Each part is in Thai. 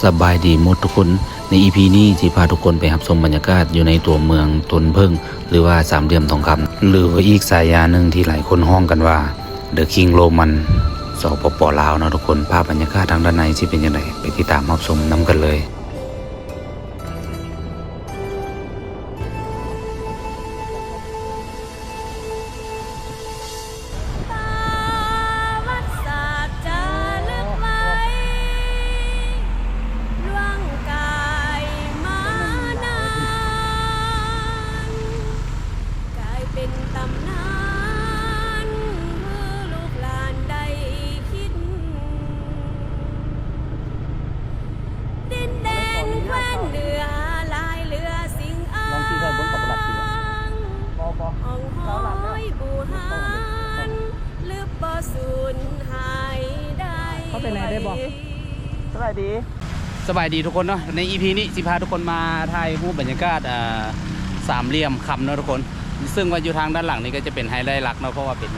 สบายดีหมดทุกคนใน EP นี้จะพาทุกคนไปรับชมบรรยากาศอยู่ในตัวเมืองตนเพิ่งหรือว่าสามเหลี่ยมทองคำหรือว่าอีกสายาหนึ่งที่หลายคนฮ้องกันว่า The King Roman สปป.ลาวนะทุกคนภาพบรรยากาศทางด้านในสิเป็นยังไงไปติดตามรับชมนำกันเลยเขาเป็นไรได้บอกสบายดีทุกคนเนาะใน EP นี้สิพาทุกคนมาถ่ายรูปบรรยากาศสามเหลี่ยมคำเนาะทุกคนซึ่งว่าอยู่ทางด้านหลังนี้ก็จะเป็นไฮไลท์หลักเนาะเพราะว่าเป็น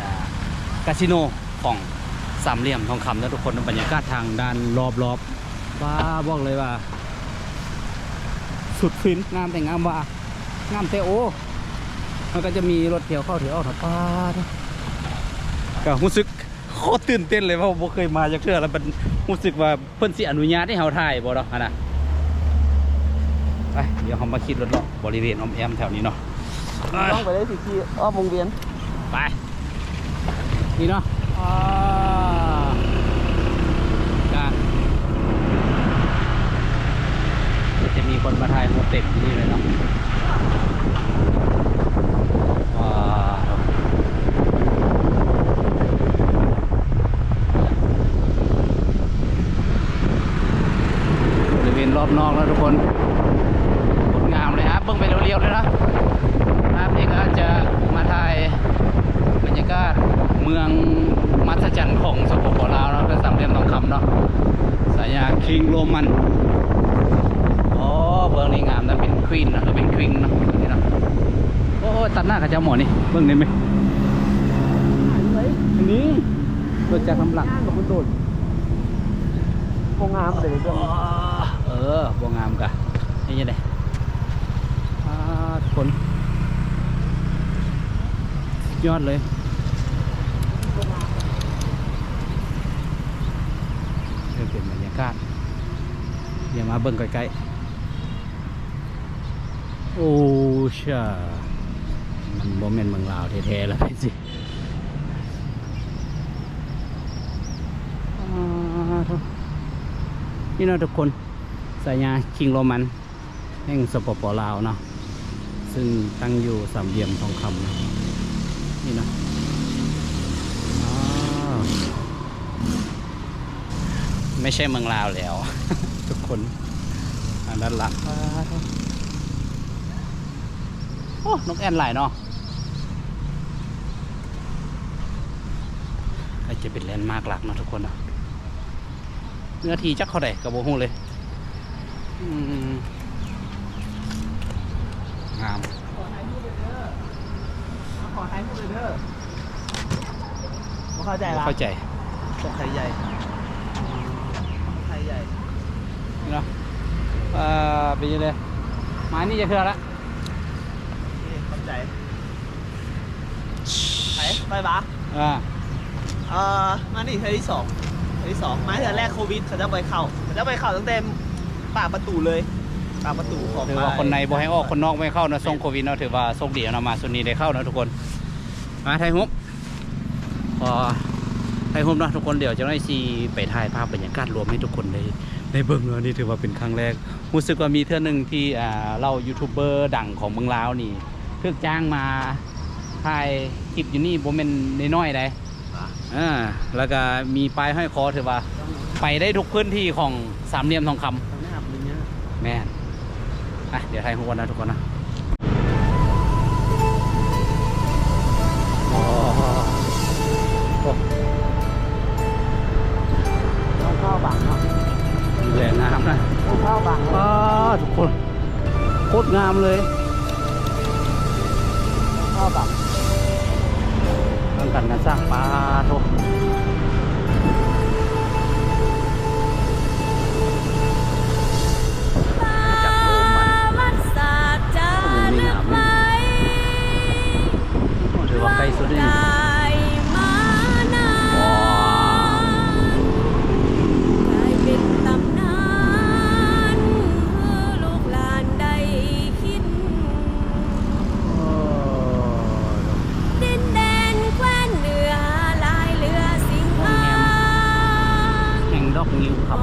คาสิโนของสามเหลี่ยมทองคำเนาะทุกคนบรรยากาศทางด้านรอบว้าบอกเลยว่าสุดฟินงามแต่งามว่างามแต่โอ้มันก็จะมีรถเที่ยวเข้าเที่ยวออกนะป้าก็รู้สึกโคตรตื่นเต้นเลยเพราะผมเคยมาจากเทื่อแล้วมันรู้สึกว่าเพิ่นสิอนุญาตให้เราถ่ายบ่ดอกนะไปเดี๋ยวเรามาคิดรถเลาะบริเวณอ้อมแอมแถวนี้เนาะต้องไปได้สิที่อ้อมวงเวียนไปนี่เนาะจะมีคนมาถ่ายโฮเทลที่นี่เลยเนาะรอบนอกแล้วทุกคนงดงามเลยครับเบิ่งไปเรียวๆเลยนะภาพนี้ก็จะมาถ่ายบรรยากาศเมืองมัศจรรย์ของสปป.ลาวนะเป็นสามเหลี่ยมทองคำเนาะสายาคิงโรมันอ๋อเบื้องนี้งามนะเป็นควีนนะเป็นควีนเนาะนี่เนาะโอ้ตัดหน้ากับเจ้าหมอนี่เบื้องนี้ไหมอันนี้เกิดจากน้ำหลักกับคุณโดดวงงามเลยเรื่องบวงงามกะนี่ยังไงคนยอดเลยเริ่มเป็นบรรยากาศเดี๋ยวมาเบิ่งใกล้ๆโอ้ช่ามันโมเมนต์เมืองลาวแท้ๆแล้วสินี่เนาะทุกคนสายาคิงโรมันแห่งสปป.ลาวเนาะซึ่งตั้งอยู่สามเหลี่ยมทองคำนะนี่นะไม่ใช่เมืองลาวแล้ว ทุกคนด้านหลังโอ้นกแอ่นหลายเนาะก็จะเป็นแลนด์มาร์กหลักเนาะทุกคนเนาะเนื้อทีจักเขาได้กระโบหูเลยงามขอถ่ายรูปเลยเด้อเข้าใจละเข้าใจไข่ใหญ่เนาะเป็นยังไงไม้นี่จะเคลื่อนละเข้าใจไปบ้ามานี่เทอที่สองไม้เทอแรกโควิดเขาจะไปเข้าตั้งแต่ปากประตูเลยปากประตูของถือว่าคนในบ่ให้ออกคนนอกไม่เข้านะส่งโควิดเนาะถือว่าโชคดีนะมาส่วนนี้ได้เข้านะทุกคนมาไทยฮุบพอไทยฮุบเนาะทุกคนเดี๋ยวจะได้ซีไปถ่ายภาพบรรยากาศรวมให้ทุกคนได้เบิ่งเนาะนี่ถือว่าเป็นครั้งแรกรู้สึกว่ามีเท่านึงที่เรายูทูบเบอร์ดังของเมืองลาวนี่เพิ่งจ้างมาถ่ายคลิปอยู่นี่บ่แม่นน้อยๆได้แล้วก็มีป้ายห้อยคอถือว่าไปได้ทุกพื้นที่ของสามเหลี่ยมทองคำแม่เดี๋ยวไทยทุกคนนะทุกคนนะข้าวบังเนาะ แหล่งน้ำนะข้าวบังทุกคนโคตรงามเลยข้าวบังตั้งกันสร้างปลาทุก เ จ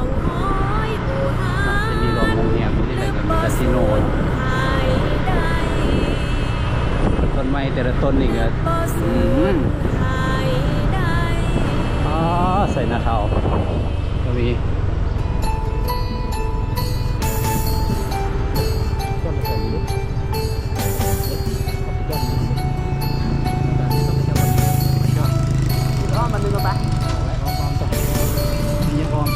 ะมีรวมโรงแรมที่ไหนกับคาสิโนต้นไม้แต่ละต้นนี่ก็ใส่หน้าเทาก็มีมันนึงไปนี่พร้อม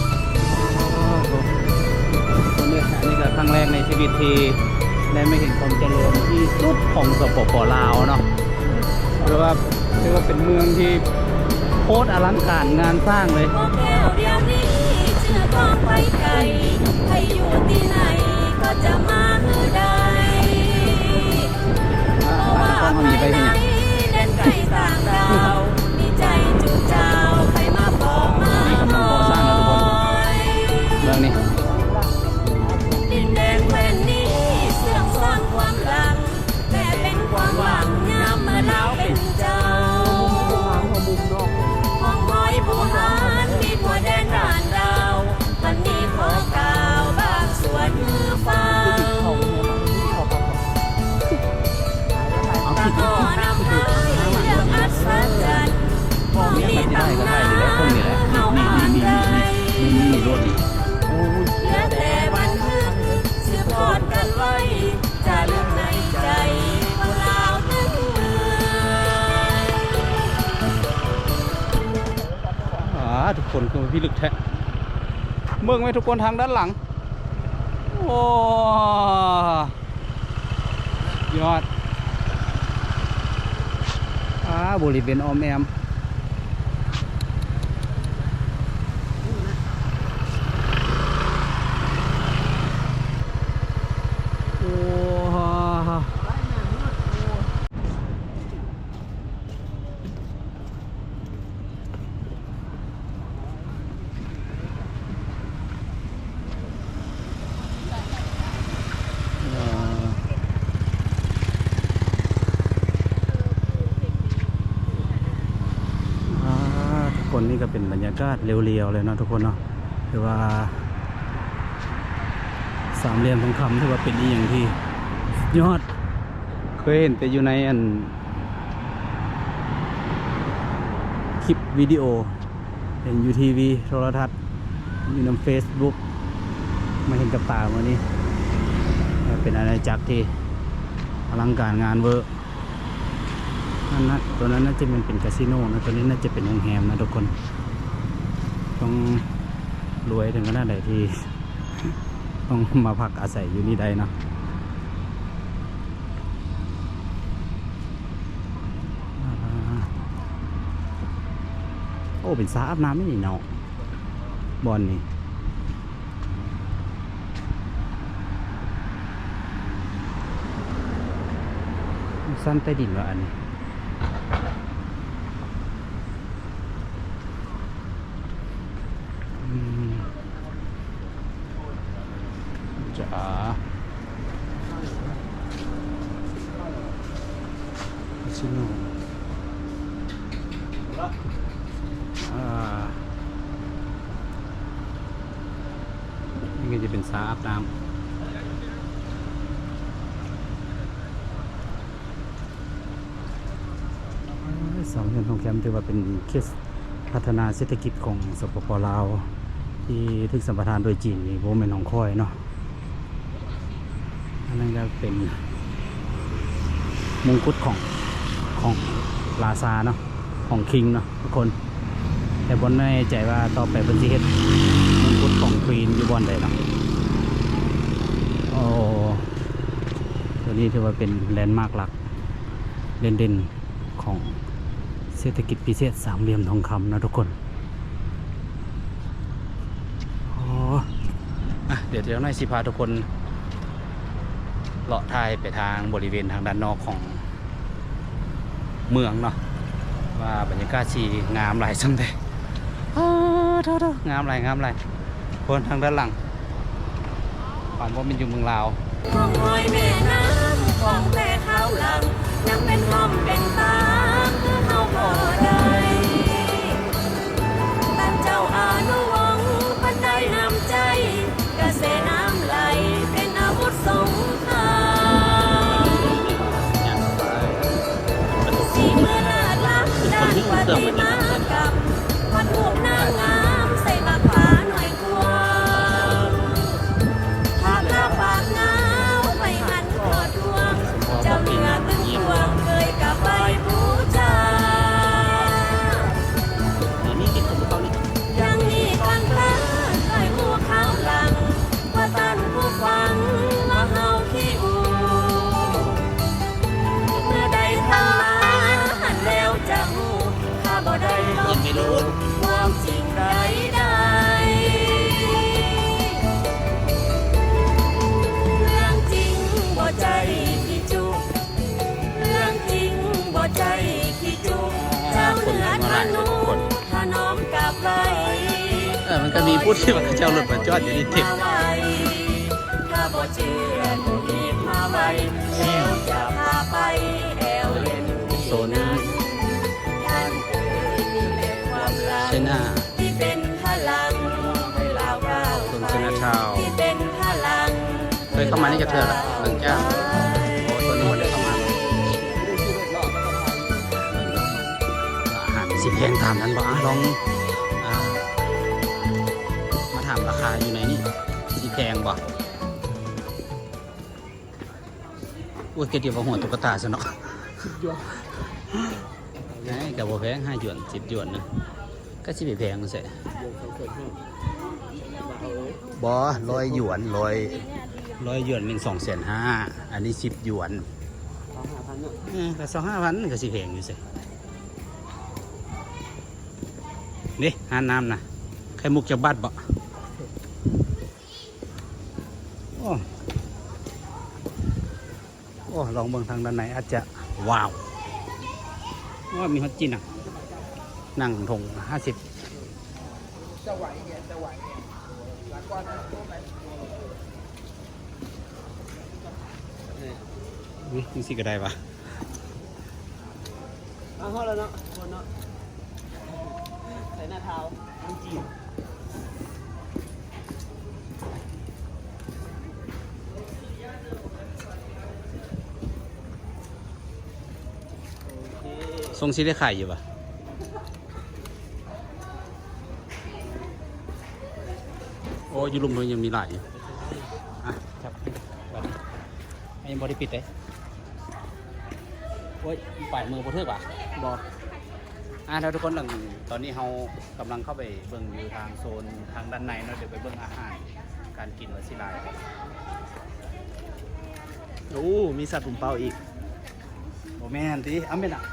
คนนี้อันนี้ก็ครั้งแรกในชีวิตที่ได้ไม่เห็นความเจริญที่สุดของสปป.ลาวเนาะเรียกว่าเป็นเมืองที่โคตรอลังการงานสร้างเลยโอเคเดี๋ยวนี้ชื่อของไปไกลใครอยู่ที่ไหนก็จะมาฮือได้เพราะว่าภายในเด่นไก่ต่างดาวมีใจจุเจ้าใครมาบอกมา นี่กำลังก่อสร้างแล้วทุกคนเมืองนี้ ดินแดงแผ่นนี้เสื่อมซ่อนความหลังแต่เป็นความหวังยามเมื่อเราเป็นเจ้าห้องหอยผู้หารมีทั่วแดนด่านดาววันนี้ขอกล่าวบางส่วนมือฟ้าตะโกนำหายเรื่องอัศจรรย์บ่มีตำนานเฮาอ่านได้เหลือแต่บันทึกสืบทอดกันไว้จะลึกในใจของเราทั้งเมือง ทุกคนคือพี่ลึกแท้เมืองไหมทุกคนทางด้านหลังโอ้ยอดบริเวณออมแอมโอ้คนนี่ก็เป็นบรรยากาศเรียวๆเลยเนาะทุกคนเนาะถือว่าสามเหลี่ยมทองคำถือว่าเป็นอีอย่างที่ยอดเคยเห็นแต่อยู่ในคลิปวิดีโอเห็นยูทีวีโทรทัศน์อยู่ในเฟซบุ๊กมาเห็นกับตาวันนี้เป็นอาณาจักรที่อลังการงานเวอร์นั่นตัวนั้นน่าจะเป็นคาสิโนนะตัวนี้น่าจะเป็นโรงแรมนะทุกคนต้องรวยถึงขนาดใดที่ต้องมาพักอาศัยอยู่นี่ได้เนาะโอ้เป็นสระอาบน้ำไม่นี่เนาะบอลนี่สั้นใต้ดินวะอันนี้จ๋าชิโน่นี่ก็จะเป็นสระอาบน้ำสองเดือนทองแคมถือว่าเป็นเคสพัฒนาเศรษฐกิจของสปป.ลาวที่ถึกสัมปทานโดยจีนนี่โบแม่นของค่อยเนาะอันนั้นก็เป็นมงกุฎของลาซาเนาะของคิงเนาะทุกคนแต่บนไม่ใจว่าต่อไปเป็นสิเฮ็ดมงกุฎของควีนอยู่บนใดเนาะโอ้ตัวนี้ถือว่าเป็นแลนด์มาร์คหลักเด่นๆของเศรษฐกิจพิเศษสามเหลี่ยมทองคำนะทุกคนเดี๋ยวหน่อยสิพาทุกคนเลาะทายไปทางบริเวณทางด้านนอกของเมืองเนาะว่าบรรยากาศสีงามหลายจังเลยงามหลายคนทางด้านหลังความว่ามันอยู่เมืองลาว ของหอยแม่น้ำของแม่ข้าวหลังยังเป็นห้อมเป็นตาคือเฮาบ่ได้ท่านเจ้าอานุวงศ์พันใดนำ มันก็มีพูดที่ว่าเจ้ารถมาจอดอยู่นี่เต็ม ถ้าบ่เชื่อก็รีบมาไว้แอวจะพาไปแอวเล่น โซน ท่านเอ่ยนี่แหละความรัก เชน่า ที่เป็นพลังให้เราก้าว โซน ไป เชน่าทาวน์ ที่เป็นพลัง เคยเข้ามานี่จะเทื่อละหลังจากโอ้โซนนี้มันได้เข้ามาอาหารสิแพงตามนั้นบ่ลองมาถามราคาอยู่ไหนนี่สิแพงบ่โอ้ยเกี่ยวกับหัวตุ๊กตาซะเนาะไงกับบ่แพง5 หยวน10 หยวนนึงก็สิไปแพงซะบ่100 หยวน100 หยวนเป็น250,000อันนี้10 หยวนก็25,000ก็สิแพงอยู่สินี่หาน้ำนะไข่มุกจากบ้านบ่โอ้ลองเบิ่งทางด้านในอาจจะว้าวว่ามีฮอตจินอ่ะนั่งทง50นี่สิก็ได้ปะ เอาเข้าแล้วเนาะคนเนาะใส่หน้าเท้าน้ำจีนโอเค ทรงสิได้ขายอยู่ปะโอ้อยู่ลุมเพิ่นยังมีหลายอยู่อ่ะครับไอ้ยังบริปิดเลยโอ้ยปลายมือบ่เทิกว่ะ บอก แล้วทุกคนตอนนี้เรากำลังเข้าไปเบิ่งอยู่ทางโซนทางด้านในเนาะเดี๋ยวไปเบิ่งอาหารการกินวัสิลาย โอ้มีสัตว์ปุ่มเป่าอีก โอ้แม่นติอ้ำเป็นอ่ะ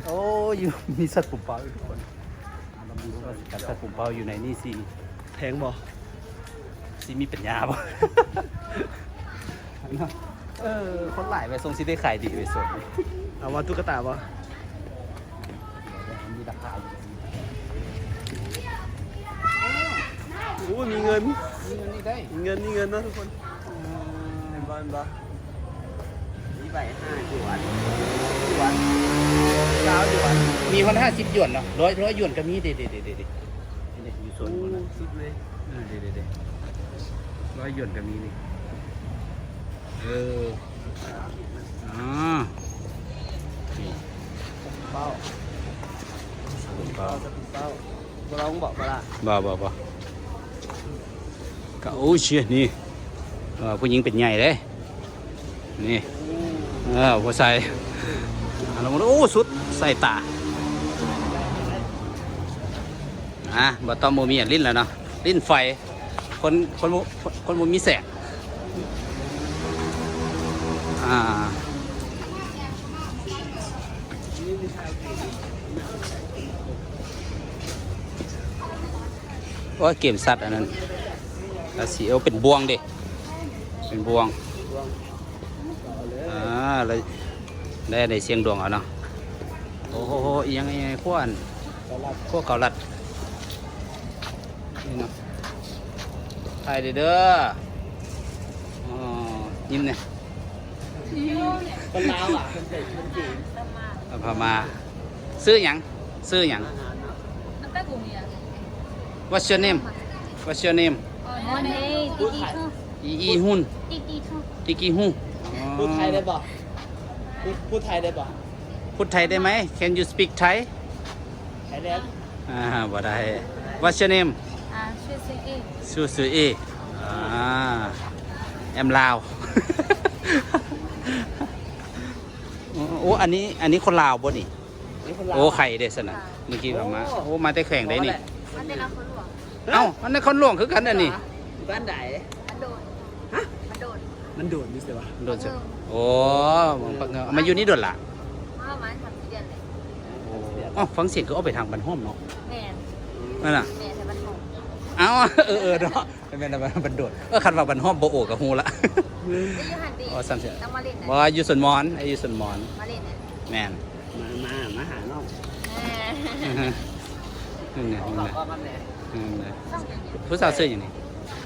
โอ้อยู่มีสัตว์ปุ่มเป่าอีกทุกคนเราดูว่าสัตว์ปุ่มเป่าอยู่ในนี่สิ แพงบ่ สิมีปัญญาบ่ คนหลายไปทรงสิได้ขายดีไปส่วน เอาว่าตุ๊กตาบ่ มีราคาอยู่ โอ้มีเงิน มีเงินนี่ได้ มีเงินเนาะทุกคนเห็นบ่นี่ใบ5 หยวน9 หยวน มีคน50 หยวนเนาะ100 หยวนก็มีเด็ดอยู่โซนนู้นนะ สุดเลย เด็ด100 หยวนก็มีนี่อ๋อนี่ เป้า ปุ่มเป่า สัตว์ปุ่มเป้าบ่ร้องบอกบ่ล่ะ บ่ก็โอ้เชี่ยนี่ผู้หญิงเป็นใหญ่เลยนี่ผู้ชายเราโอ้สุดใส่ตาบ่ต้องมีลิ้นแล้วเนาะลิ้นไฟคนบ่มีแสงว่าเกมสัตว์อันนั้นแล้วสีเอาเป็นบวงดิเป็นบวงแล้วได้เสียงดวงเอาเนาะโอ้โหยังไงขั้วเกาลัดนี่เนาะถ่ายเด้อยิ้มเนี่ย คนลาวอ่ะคนจีน พามาซื้อหยัง อาหารเนาะ What's your name What's your name อีหุ่นติกีหุ่น พูดไทยได้บ่พูดไทยได้บ่ พูดไทยได้ไหม Can you speak Thai ไทยแลนด์ บ่ได้ What's your name ชื่อเอแอมลาว โอ้อันนี้คนลาวบ่นี่ นี่คนลาว โอ้ไข่เด็ดสนะเมื่อกี้ผมมาโอ้มาแต่แข่งได้นี่ อันนี้เราคนหลวง เอ้าอันนั้นคนหลวงคือกันอันนี้ บ้านไหน มันโดด ฮะ มันโดด มันโดดนี่สิวะ โดนเสยโอ้มาอยู่นี่โดนละ ว่ามันทำเดือนเลย อ๋อฟังเสียงก็เอาไปทางบันห้อมเนาะ แม่ นั่นน่ะ แม่ใช้บันทอง เอ้าเนาะเป็นบันโดดคันว่าบันห้อมโบโอกับฮูละ จะยูฮันดี อ๋อซ้ำเสีย ต้องมาเล่นนะ ว่าอยู่สวนมอนอยู่สวนมอน มาเล่นนะ แมน มาหาน้อง แม่ นี่ไง ขอ นี่ บ ไง ก็มันแหละ ผู้สาวซื้ออย่างนี้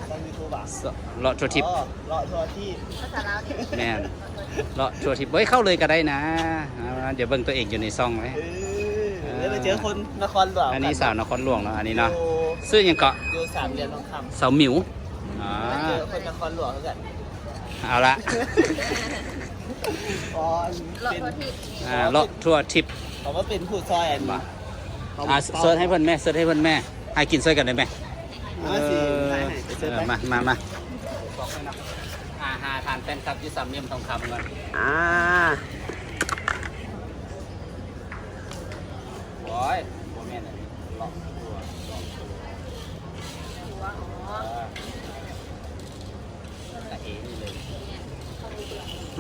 ตอนยูทูบอ่ะ เลาะทัวร์ทิป อ๋อเลาะทัวร์ที่ ภาษาลาวเนี่ย แม่นเลาะทัวร์ทิปเฮ้ยเข้าเลยก็ได้นะเดี๋ยวเบิ่งตัวเองอยู่ในซองไว้ ได้ไปเจอคนนครหลวง อันนี้สาวนครหลวงเนาะอันนี้เนาะ อยู่ ซื้ออย่างเกาะ อยู่สามเหลี่ยมทองค เสาหมิวำไปเจอคนนครหลวงเหมือนกัน เอาละ อ๋อ เลาะ เป็น ทั่วทิศ เลาะทัวร์ทิป เขาว่าเป็นผู้ซอยอันบ่ เซิร์ชให้เพิ่นแม่เซิร์ชให้เพิ่นแม่ให้กินซอยกันได้ไหม มาสิได้ให้ไปเจอไป มาบอกเลยนะหาทานแฟนคลับที่สามเหลี่ยมทองคำก่อน อ่า โอ้ยบ่แม่นอันนี้เลาะทัวร์ หัวอ๋อ แต่เองนี่เลย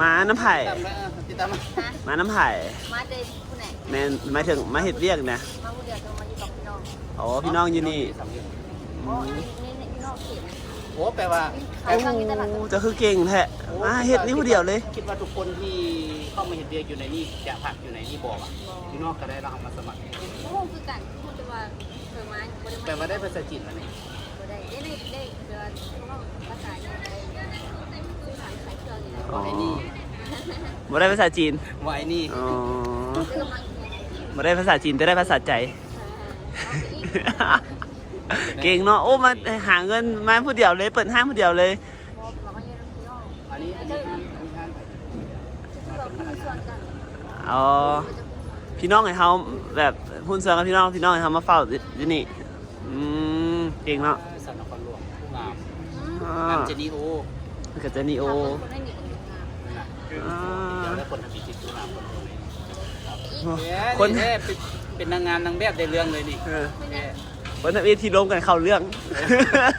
มาน้ำไผ่ ตามแล้วติดตามมา มาน้ำไผ่ มาเจอผู้ไหน แม่นหมายถึงมาเห็ดเรียกนะ มาผู้เดียวจะมาอยู่กับพี่น้อง อ๋อพี่น้องอยู่นี่ สามเหลี่ยม อ๋อนี่พี่น้องเขตนะ โอ้แปลว่า ขายข้างในตลาด จะคือเก่งแท้มาเห็ดนี่ผู้เดียวเลย คิดว่าทุกคนที่เข้ามาเห็นเดียอยู่ในนี่จะผักอยู่ในนี่บอกอ่ะที่นอกก็ได้เราเอามาสมัคร โอ้คือกันพูดจะว่าเคยมาบ่ได้ แปลว่าได้ภาษาจีนแล้วนี่ บ่ได้ได้เดือนภาษาเนี่ยได้สื่อสารขายเครื่องนี่แหละ อ๋อ ไอ้นี่ มาได้ภาษาจีน ว่าไอ้นี่ อ๋อ คือกำลังเนี่ย มาได้ภาษาจีนแต่ได้ภาษาใจ เก่งเนาะโอ้มาหาเงินมาผู้เดียวเลยเปิดห้างผู้เดียวเลย เราก็ยังพี่น้อง อันนี้งาน คือเราพูดส่วนกัน อ๋อพี่น้องให้เขาแบบหุ้นส่วนกับพี่น้องให้เขามาเฝ้าที่นี่เก่งเนาะ สนครหลวงผู้งาม อ่ งาม า เจนีโอ กับเจนี่โอ คนได้หนีกันงาม อ่า เดี๋ยวได้คนทำพิธีผู้งามคนนี้ คน เป็นนางงามนางแบบในเรื่องเลยนี่ เออคนทำเอทีล้มกันเข้าเรื่อง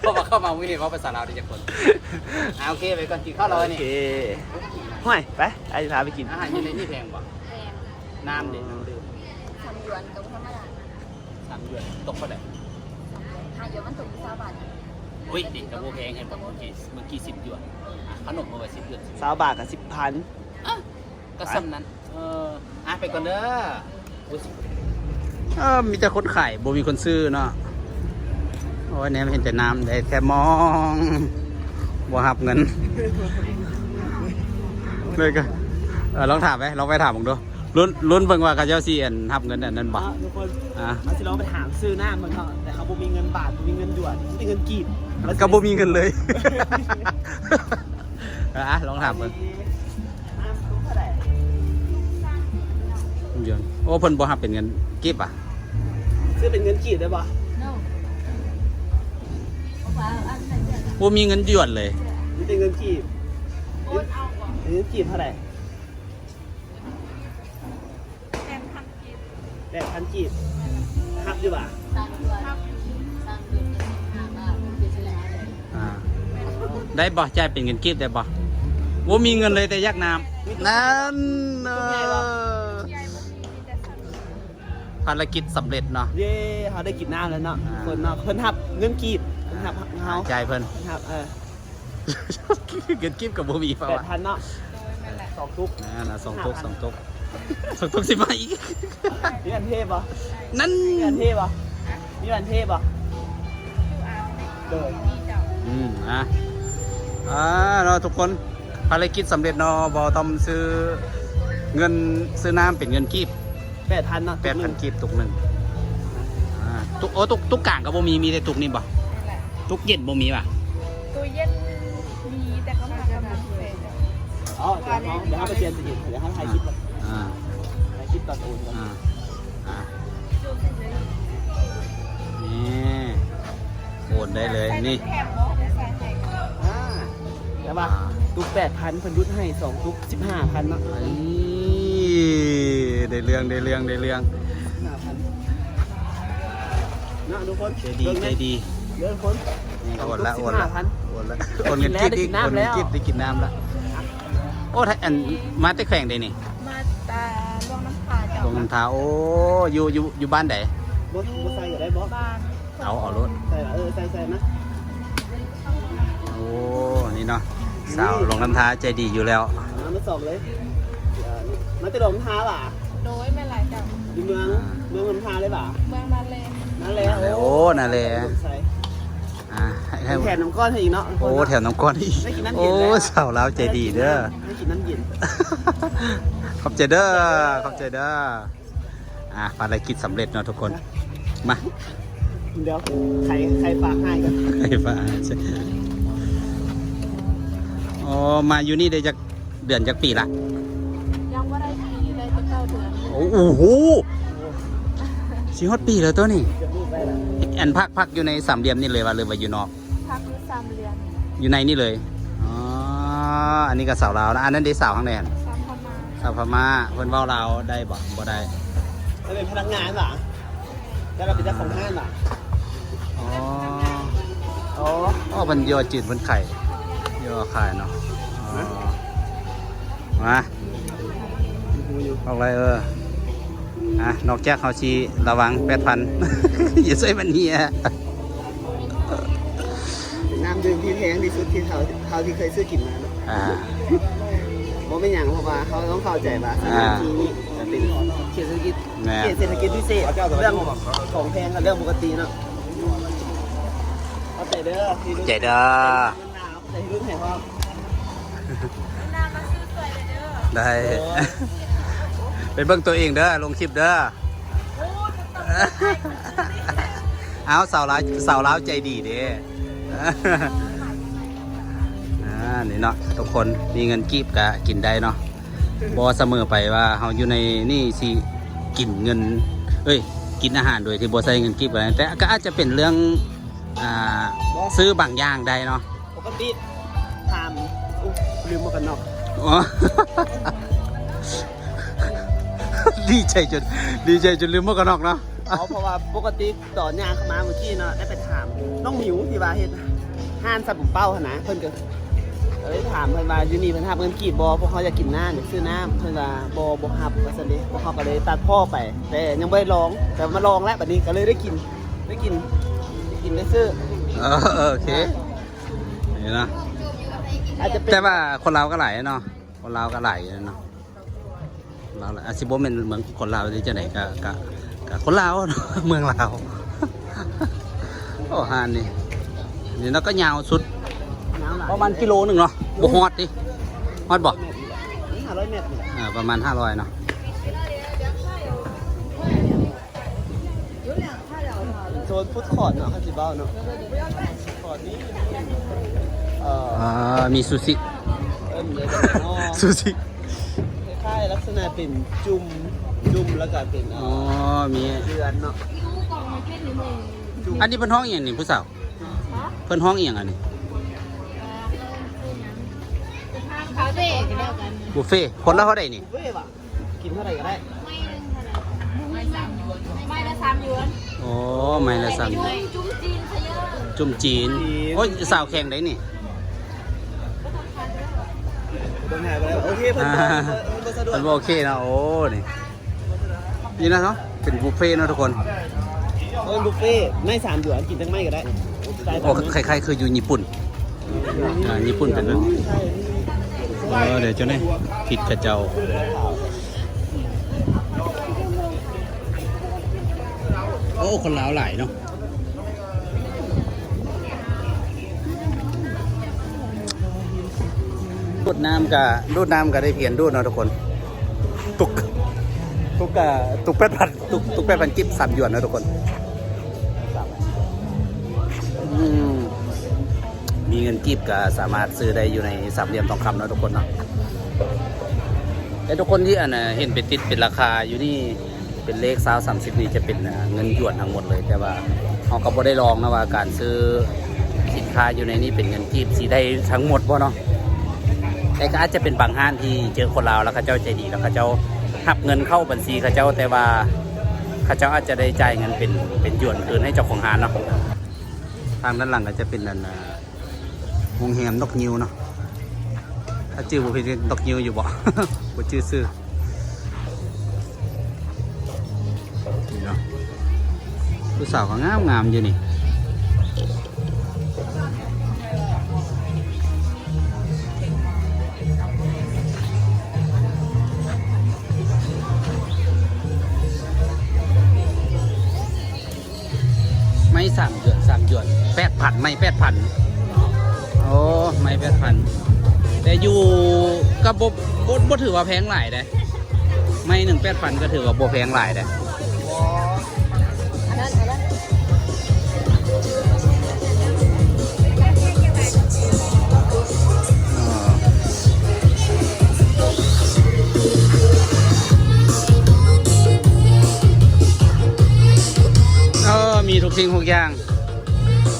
เพราะว่าเข้ามาวิธีเขาภาษาลาวได้จากคนโอเคไปก่อนกินข้าวเรา โอ นี่ เคห่วยไปไอ้จะพาไปกิน อาหารอยู่ในนี่แพงป่ะ แรง น้ำเด็ดน้ำดื่ม ทำหยวนกับธรรมดา 3 เดือนตกเท่าไหร่ หาหยวนมันตก20 บาท อุ้ยดิกระโบแพงเห็นบอกเมื่อกี้10 หยวนขนมมาไว้10 เดือน 20 บาทกับ10,000 ก็ซ้ำนั้นไปก่อนเด้อมีแต่คนขายบ่มีคนซื้อเนาะโอ้ยเนี่ยเห็นแต่น้ำได้แค่มองบ่หับเงินเลยก็ลองถามไหมลองไปถามผมดูลุ้นเบิ่งว่าเขาเจ้าซีอันหับเงินอันนั้นบ่ ทุกคน อ่ะ มาสิลองไปถามซื้อหน้ามันเถอะแต่เขาบ่มีเงินบาทบ่มีเงินหยวนมีเงินกีบ ก็บ่มีเงินเลย ลองถามเบิ่ง น้ำตุ้มเท่าไหร่ เดือนโอ้เพิ่นบ่หับเป็นเงินกีบอ่ะ ซื้อเป็นเงินกีบได้ปะ no ว่าอันไหนเดือน บ่มีเงินหยวนเลย นี่เป็นเงินกีบ โอนเอาก่อน เงินกีบเท่าไหร่8,000กีบหับอยู่ป่ะ 3 เดือน3 เดือน75 บาทเป็นสิแล้วเลย ได้บ่จ่ายเป็นเงินกีบได้บ่บ่มีเงินเลยแต่ยักน้ำนั่นภารกิจสำเร็จเนาะ เย้เขาได้กินน้ำแล้วเนาะคนเนาะคนหับเงินกีบคนหับเขา จ่ายเพิ่น คนหับเงินกีบกับบ่มีเปล่าวะ 8,000เนาะ2 ทุก นั่นน่ะ2 ตุกสิมาอีก มีอันเทพปะ นั่น มีอันเทพปะมีอันเทพปะเดิน เราทุกคนภารกิจสำเร็จเนาะบ่ต้องซื้อเงินซื้อน้ำเป็นเงินกีบ 8,000เนาะ 8,000กีบตุกหนึ่งตุกกลางก็บ่มีแต่ตุกนี่บ่ตุกเย็นบ่มีป่ะ ตู้เย็นมีแต่เขามากับมันเฟซ อ๋อเดี๋ยวเขาไปเปลี่ยนสีเดี๋ยวเขาถ่ายคลิปก่อน อ่า ถ่ายคลิปตอนโอนก่อน นี่โอนได้เลยนี่ แถมเนาะจะใส่ให้ แล้วป่ะทุก8,000เพิ่นรุดให้2ทุก15,000เนาะ ได้เรื่อง 5,000เนาะทุกคน ใจดี เดินคน นี่โอนละ 15,000 โอนเงินกีบอีกโอนเงินกีบได้กินน้ำละโอ้ถ้าอันมาแต่แข่งได้นี่ มาตาลวงน้ำปลาเจ้า ตรงน้ำท้าโอ้อยู่บ้านไหน บ่ใส่ก็ได้บ่ บ้าน เอารถ ใส่ใส่นะ โอ้นี่เนาะสาวลงน้ำท้าใจดีอยู่แล้ว น้ำมาสอบเลยมาจะลงท้าป่ะ โดยไม่หลายเจ้า อยู่เมืองลำทาเลยป่ะ เมืองมาเลย นะ นั่นแหละ โอ้นั่นแหละ ใส่ ให้ แถมน้ำก้อนให้อีกเนาะ โอ้แถวน้ำก้อนอีก ได้กินน้ำ โอ้ เย็นแล้ว สาวลาวใจดีเด้อ ได้กินน้ำเย็น ขอบใจเด้อขอบใจเด้อภารกิจสำเร็จเนาะทุกคนมา เดี๋ยวใครฝากให้กัน ไอ้ฟ้าอ๋อมาอยู่นี่ได้จากเดือนจากปีละ ยังว่าได้ปีได้ตั้งเก้าเดือน โอ้โหสิฮอดปีแล้วตัวนี่อันพักอยู่ในสามเหลี่ยมนี่เลยว่าเลยว่าอยู่นอก พักอยู่3 เดือน อยู่ในนี่เลยอ๋ออันนี้ก็สาวลาวนะอันนั้นได้สาวข้างในอัน สามพม่า สาวพม่าเพิ่นเว้าลาวได้บ่ได้ เราเป็นพนักงานเหรอแล้วเราเป็นเจ้าของห้างเหรอ อ๋อ อ๋อ อ๋อมันยอจืดมันไข่ยอไข่เนาะอ๋อมาออกไรนอกจากเขาชีระวัง8,000 อย่าใส่มันเฮีย น้ำดื่มที่แพงที่สุดที่เขาที่เคยซื้อกินมาเนาะ เพราะไม่อย่างเพราะว่าเขาต้องเข้าใจว่าสถานที่นี้จะเป็นเขตเศรษฐกิจพิเศษเรื่องของแพงกับเรื่องปกติเนาะเอาใจเด้อ ใจเด้อ ใจรุ่นไหนพ่อ น้ำมาซื้อสวยเลยเด้อ ได้ เป็นเบิ่งตัวเองเด้อลงคลิปเด้อ โอ้จะต้อง เอาสาวลาวใจดีเด้ นี่เนาะทุกคนมีเงินกีบก็กินได้เนาะบอเสมอไปว่าเราอยู่ในนี่สิกินเงินกินอาหารโดยที่บ่ใส่เงินกีบอะไรแต่ก็อาจจะเป็นเรื่องซื้อบางอย่างได้เนาะ ปกติทำลืมหมวกกันน็อก อ๋อ ดีใจจนลืมหมวกกันน็อกเนาะ เพราะว่าปกติต่อยางเข้ามาเมื่อกี้เนาะได้ไปถามน้องหมิวที่ว่าเฮ็ดห้านสับปุ่มเป้าหนะเพิ่นก็เลยถามเพิ่นว่าอยู่นี่เพิ่นหาเงินกีบบอพวกเขาอยากกินน้ำอยากซื้อน้ำเพิ่นว่าบ่ฮับว่าซั่นเด้พวกเขาก็เลยตัดพ่อไปแต่ยังไม่ได้ลองแต่มาลองแล้วบัดนี้ก็เลยได้กินได้ซื้อ โอเคนี่เนาะ อาจจะเป็น แต่ว่าคนลาวก็หลายเนาะคนลาวก็หลายเนาะเราอาซิโบเป็นเหมือนคนลาวที่จะไหนก็คนลาวเนาะ เมืองลาว โอ้ฮานนี่แล้วก็ยาวสุด น้ำหลาย ประมาณกิโลหนึ่งเนาะบ่ฮอดดิฮอดบ่ 500 เมตรนี่แหละ ประมาณ500เนาะ โซนฟุตคอร์ทเนาะคาสิเบ้าเนาะคอร์ทนี้มีซูชิ เลยก็อ๋อ ซูชิ คล้ายๆลักษณะเป็นจุ่มแล้วก็เป็น อ๋อมี เรือนเนาะ อันนี้เพิ่นห้องอหย่างนี่ผู้สาวเพิ่นห้องอหย่างอันนี้ เขาเด็กแล้วกัน บุฟเฟ่ต์คนละเท่าใดนี่ เว้ยว่ะกินเท่าไหร่ก็ได้ ไม่ละ3 หยวน โอ้ไม่ละ3 จุ้มจีนเขยอะจุ่มจีนโอ้ยสาวแข่งได้นี่ ต้องหาไปแล้วโอเคเพิ่นบ่สะดวก มันโอเคนะโอ้นี่นะเนาะเป็นบุฟเฟ่ต์เนาะทุกคน บุฟเฟ่ไม่3 หยวนกินทั้งไม่ก็ได้ โอ้คล้ายๆคืออยู่ญี่ปุ่นญี่ปุ่นเป็นแบบนี้เดี๋ยวเจ้าเนี่ยผิดกับเจ้าโอ้คนลาวหลายเนาะดูดน้ำก็ได้เพียนดูดเนาะทุกคนตุก8,000 กิ๊บ3 หยวนนะทุกคนมีเงินกิ๊บก็สามารถซื้อได้อยู่ในสามเหลี่ยมทองคำนะทุกคนเนาะแต่ทุกคนที่เห็นเป็นติดเป็นราคาอยู่นี่เป็นเลข30นี่จะเป็นเงินหยวนทั้งหมดเลยแต่ว่าเขาก็บ่ได้ลองนะว่าการซื้อสินค้าอยู่ในนี้เป็นเงินกิ๊บสีได้ทั้งหมดบ่เนาะแต่ก็อาจจะเป็นบางห้างที่เจอคนลาวแล้วเขาเจ้าใจดีแล้วเขาเจ้าหักเงินเข้าบัญชีเขาเจ้าแต่ว่าเขาเจ้าอาจจะได้จ่ายเงินเป็นหยวนคืนให้เจ้าของห้างเนาะทางด้านหลังก็จะเป็นโรงแรมนกยิวเนาะถ้าชื่อบุฟเฟ่นกยิวอยู่บ่ บ่ชื่อซื้อนี่เนาะผู้สาวก็งามอยู่นี่ 8,000ไม่8,000โอ้ไม่8,000แต่อยู่ก็บ่ถือว่าแพงหลายเด้ไม่8,000ก็ถือว่าบ่แพงหลายเด้ อันนั้นมีทุกสิ่งทุกอย่าง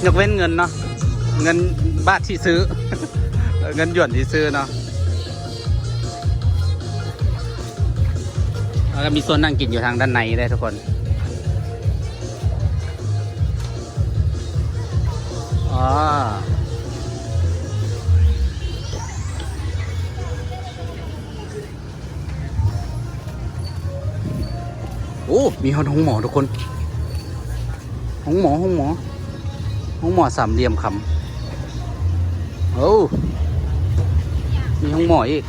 ยกเว้นเงินเนาะเงินบาทที่ซื้อ เงินหยวนที่ซื้อเนาะแล้วก็มีส่วนนั่งกินอยู่ทางด้านในได้ทุกคนอ๋อโอ้มีห้องหมอทุกคนห้องหมอสามเหลี่ยมคำโอ้มีห้องหมออีก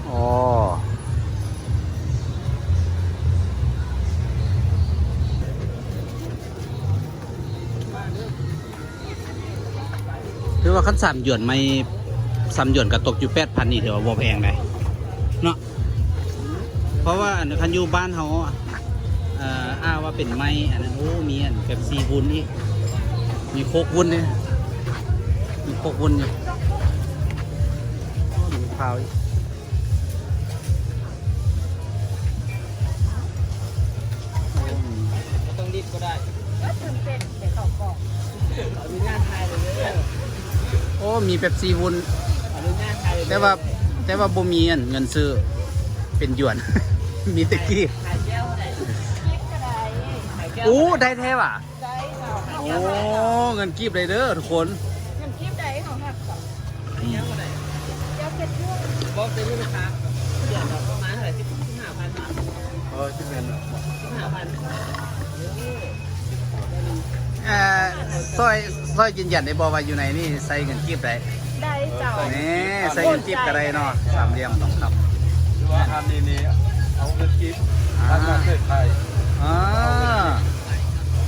อ๋อถือว่าขั้น3 หยวนไม่3 หยวนก็ตกอยู่ 8,000 นี่ถือว่าบ่แพงเลยเนาะเพราะว่าคันอยู่บ้านเขาอ้าว่าเป็นไม้อันนั้นโอ้มีอันแบบซีวุ้นนี่มีโคกวุ้นเนี่ยมีโคกวุ้นอยู่มีพาวอีกต้องรีบก็ได้ ก็ตื่นเต้นเดี๋ยวเขาบอก ขออนุญาตถ่ายเลยเด้อ โอ้มีแบบซีวุ้น ขออนุญาตถ่ายเลย แต่ว่าบ่มีอันเงินซื้อเป็นหยวน มีแตะกี้ ถ่ายแก้วได้ คลิปก็ได้ ถ่ายแก้ว โอ้ได้แท้ว่ะ ได้เนาะ โอ้เงินกีบเลยเด้อทุกคน เงินคลิปได้ของหักก่อน แก้วได้ เดี๋ยวเก็บยุ่ง บอกเป็นลูกค้าเดี๋ยวเราประมาณเท่าไหร่15,000 บาท ที่เป็น 15,000 ซอยยืนยันได้บอกว่าอยู่ไหนนี่ใส่เงินกีบได้ ได้เจ้า นี่ใส่เงินกีบก็ได้เนาะสามเหลี่ยมต้องครับ ว่าอันนี้เอาเงินกิฟต์อันมาเคยไทย อ๋อ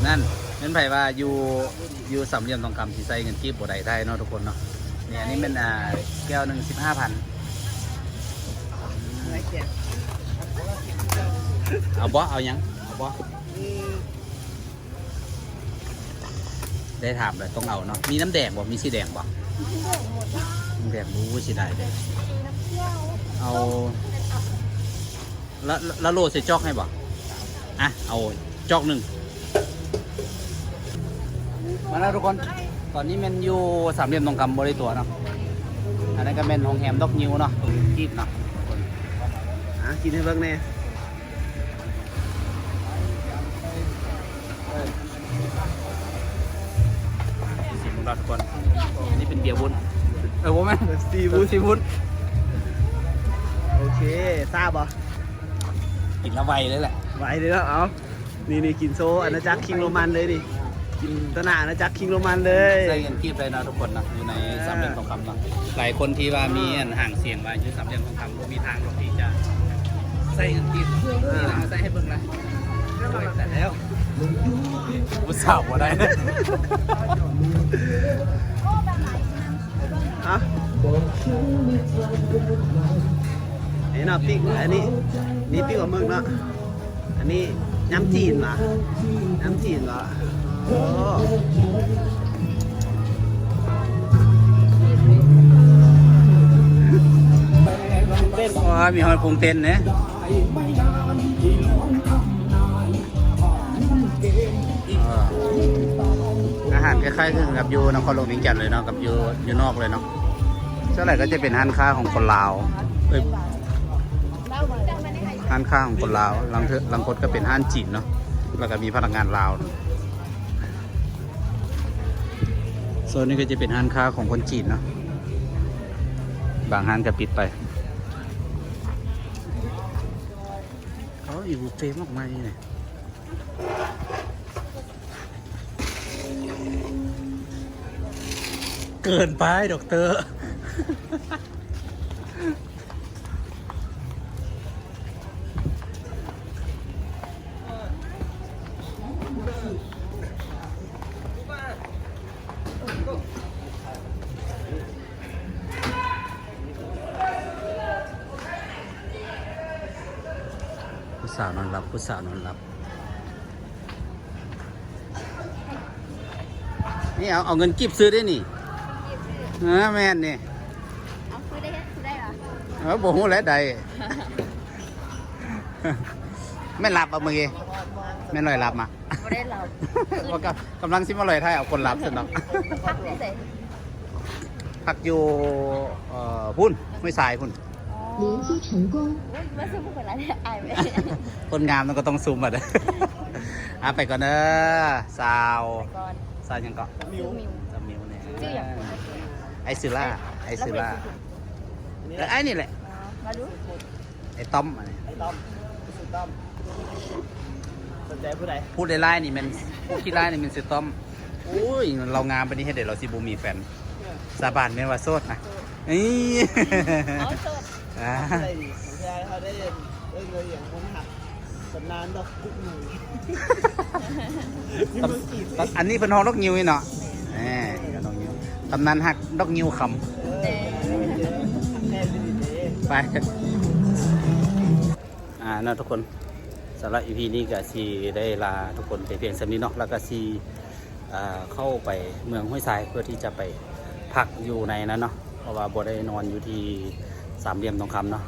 นั่นเป็นไผว่าอยู่สามเหลี่ยมทองคำที่ใส่เงินกีบบ่ได้ได้เนาะทุกคนเนาะเนี่ยอันนี้เป็นแก้วหนึ่ง15,000เอาบ่เอายังเอาบ่ได้ถามเลยต้องเอาเนาะมีน้ำแดงบ่มีสีแดงบ่น้ำแดงรู้สิได้เลย น้ำเที่ยว เอาแล้วโลใส่จอกให้บ่อ่ะเอาจอกหนึ่งมาแล้วทุกคนตอนนี้มันอยู่สามเหลี่ยมทองคำบริตัวเนาะอันนั้นก็เป็นโรงแรมดอกนิ้วเนาะกีบเนาะทุกคน กินให้เบิ่งแน่ สิบของเราทุกคนอันนี้เป็นเบียร์วุ้นผมไหม ซีฟู้ด ซีฟู้ด โอเคทราบป่ะ กินละไวเลยแหละ ไหวเลยแล้วเอานี่กินโซอาณาจักรคิงโรมันเลยดิกินตนาอาณาจักรคิงโรมันเลย ใส่เงินกีบเลยนะทุกคนนะอยู่ในสามเหลี่ยมทองคำเนาะหลายคนที่ว่ามีห่างเสียงว่าอยู่สามเหลี่ยมทองคำก็มีทางที่จะใส่เงินกีบนี่นะใส่ให้เบิ่งนะแต่แล้วผู้สาวบ่ได้ ฮะนี่เนาะปิ้งอันนี้นี่ปิ้งกับมึงเนาะอันนี้น้ำจีนว่ะน้ำจีนว่ะโอ้เป็น ว้ามีหอยพุงเต้นเนี่ยอาหารคล้ายๆกับอยู่นครหลวงเวียงจันทน์เลยเนาะกับอยู่นอกเลยเนาะเท่าไหร่ก็จะเป็นร้านค้าของคนลาวร้านค้าของคนลาวลังคดก็เป็นร้านจีนเนาะแล้วก็มีพนักงานลาวโซนนี้ก็จะเป็นร้านค้าของคนจีนเนาะบางร้านก็ปิดไปเขาอยู่บุฟเฟ่ต์มากมายนี่เกินไปดอกเตอร์ สาวนอนรับผู้สาวนอนรับนี่เอาเงินกิบซื้อได้นี่แม่นนี่ เอาซื้อได้เหรอ บ่ฮู้แล้วใด แม่นหลับเอาเมื่อกี้แม่นลอยหลับมา ไม่ได้เรา ว่ากำลังสิมาลอยไทยเอาคนหลับสิเนาะ พักได้เลย พักอยู่พุ่นไม่สายพุ่น 连接成功ไม่ใช่ผู้คนละเนี่ยอายไหม คนงามมันก็ต้องซูมมาเด้อ ไปก่อนเด้อสาว ก่อน สาวยังเกาะ มิว สาวมิวเนี่ย ชื่ออย่าง ไอซิล่าไอ้นี่แหละ มาดู ไอ้ต้อมอันนี้ ไอ้ต้อมสุดต้อมสนใจผู้ใด พูดไล่นี่มันพูดที่ไล่นี่มันสิต้อมอุ้ยเรางามไปนี่ให้เดี๋ยวเราสิบูมีแฟนสาบานแม่นว่าโสดนะนี่ อ๋อโสด อ่า ได้ดิผมจะให้เขาได้เงินอย่างผมหักสำนานดอกกุ๊กหนู อันนี้เป็นห้องดอกงิ้วนี่เนาะแหมดอกงิ้วตำนานหักดอกงิ้วค แต่ แค่ดิเด้ ำไปเนาะทุกคนสำหรับ EP นี้ก็สีได้ลาทุกคนไปเพียงสำนี้เนาะแล้วก็สีเข้าไปเมืองห้วยทรายเพื่อที่จะไปพักอยู่ในนั้นเนาะเพราะว่าบ่ได้นอนอยู่ที่สามเหลี่ยมทองคำเนาะ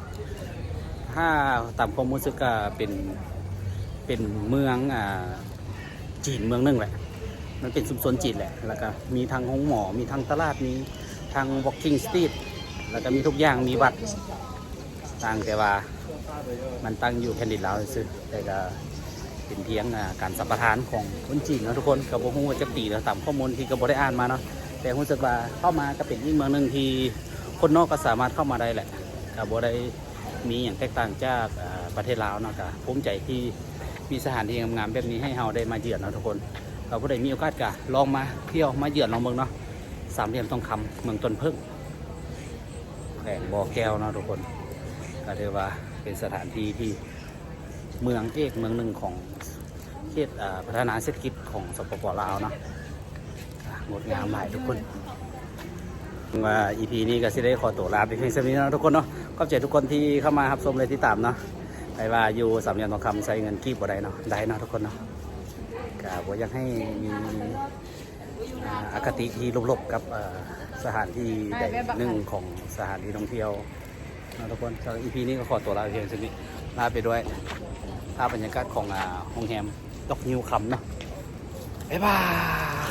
ถ้าตามความรู้สึกก็เป็นเมืองจีนเมืองหนึงแหละมันเป็นชุมชนจีนแหละแล้วก็มีทางห้องหมอมีทางตลาดมีทาง walking street แล้วก็มีทุกอย่างมีวัดต่างแต่ว่ามันตั้งอยู่แผ่นดินลาวซื่อแต่ก็เป็นเพียงการสัมปทานของคนจีนเนาะทุกคนกับบ่ฮู้ว่าจะปีแล้วตามข้อมูลที่ก็บ่ได้อ่านมาเนาะแต่รู้สึกว่าเข้ามาก็เป็นอีกเมืองหนึงที่คนนอกก็สามารถเข้ามาได้แหละก็บ่ได้มีอย่างแตกต่างจากประเทศลาวเนาะก็ภูมิใจที่มีสถานที่งามๆแบบนี้ให้เราได้มาเยือนเนาะทุกคนเราผู้ใดมีโอกาสก็ลองมาเที่ยวมาเยือนลองเมืองเนาะสามเหลี่ยมทองคำเมืองต้นพึ่งแขวงบ่อแก้วเนาะทุกคนก็ถือว่าเป็นสถานที่ที่เมืองเอกเมืองหนึ่งของเขตพัฒนาเศรษฐกิจของสปป.ลาวเนาะงดงามหลายทุกคนว่า EP นี้ก็สิได้ขอตัวลาไปเพียงเท่านี้เนาะทุกคนเนาะขอบใจทุกคนที่เข้ามารับชมเลยที่ตามเนาะไปว่าอยู่สามเหลี่ยมทองคำใช้เงินกีบบ่ได้เนาะได้เนาะทุกคนเนาะก็บ่อยากให้มีอคติที่ลบๆกับสถานที่ใดหนึ่งของสถานที่ท่องเที่ยวนะทุกคนสำหรับ EP นี้ก็ขอตัวลาไปเพียงเท่านี้ลาไปด้วยภาพบรรยากาศของโรงแรมดอกนิวคำเนาะบ๊ายบาย